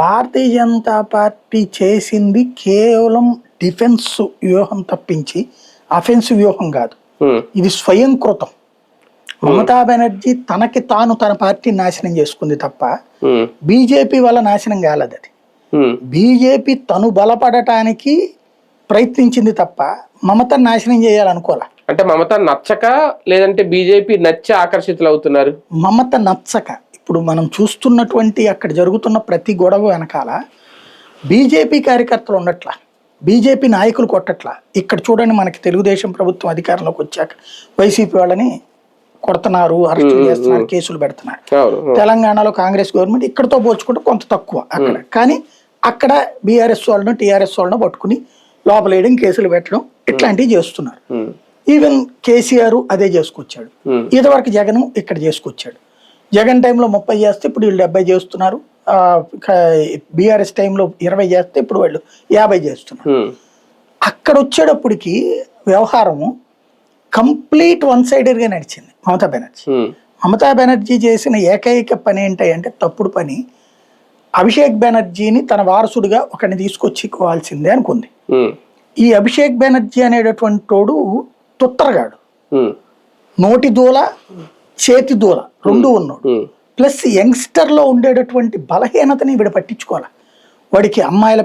Bharatiya Janata party చేసింది కేవలం defence వ్యూహం తప్పించి అఫెన్సివ్ వ్యూహం కాదు. ఇది స్వయంకృతం. మమతా బెనర్జీ తనకి తాను తన పార్టీని నాశనం చేసుకుంది తప్ప బీజేపీ వల్ల నాశనం కాలేదు. అది బీజేపీ తను బలపడటానికి ప్రయత్నించింది తప్ప మమత నాశనం చేయాలనుకోలే. అంటే మమత నచ్చక లేదంటే బీజేపీ నచ్చి ఆకర్షితులు అవుతున్నారు. మమత నచ్చక ఇప్పుడు మనం చూస్తున్నటువంటి అక్కడ జరుగుతున్న ప్రతి గొడవ వెనకాల బీజేపీ కార్యకర్తలు ఉండట్లా, బీజేపీ నాయకులు కొట్టట్లా. ఇక్కడ చూడండి, మనకి తెలుగుదేశం ప్రభుత్వం అధికారంలోకి వచ్చాక వైసీపీ వాళ్ళని కొడుతున్నారు, అరెస్టులు చేస్తున్నారు, కేసులు పెడుతున్నారు. తెలంగాణలో కాంగ్రెస్ గవర్నమెంట్ ఇక్కడతో పోల్చుకుంటే కొంత తక్కువ అక్కడ, కానీ అక్కడ బీఆర్ఎస్ వాళ్ళను టీఆర్ఎస్ వాళ్ళను పట్టుకుని లోపలేయడం, కేసులు పెట్టడం ఇట్లాంటివి చేస్తున్నారు. ఈవెన్ కేసీఆర్ అదే చేసుకొచ్చాడు. ఇదివరకు జగన్ ఇక్కడ చేసుకొచ్చాడు. జగన్ టైంలో 30 చేస్తే ఇప్పుడు వీళ్ళు 70 చేస్తున్నారు. బీఆర్ఎస్ టైంలో 20 చేస్తే ఇప్పుడు వాళ్ళు 50 చేస్తున్నారు. అక్కడ వచ్చేటప్పటికి వ్యవహారము కంప్లీట్ వన్ సైడెడ్గా నడిచింది. మమతా బెనర్జీ చేసిన ఏకైక పని ఏంటంటే తప్పుడు పని. అభిషేక్ బెనర్జీని తన వారసుడిగా ఒకరిని తీసుకొచ్చుకోవాల్సిందే అనుకుంది. ఈ అభిషేక్ బెనర్జీ అనేటటువంటి తోడు తుత్తరగాడు, నోటి దూల చేతి దూల రెండు ఉన్నాడు. ప్లస్ యంగ్స్టర్ లో ఉండేటటువంటి బలహీనతని వీడు పట్టించుకోవాలి. వాడికి అమ్మాయిల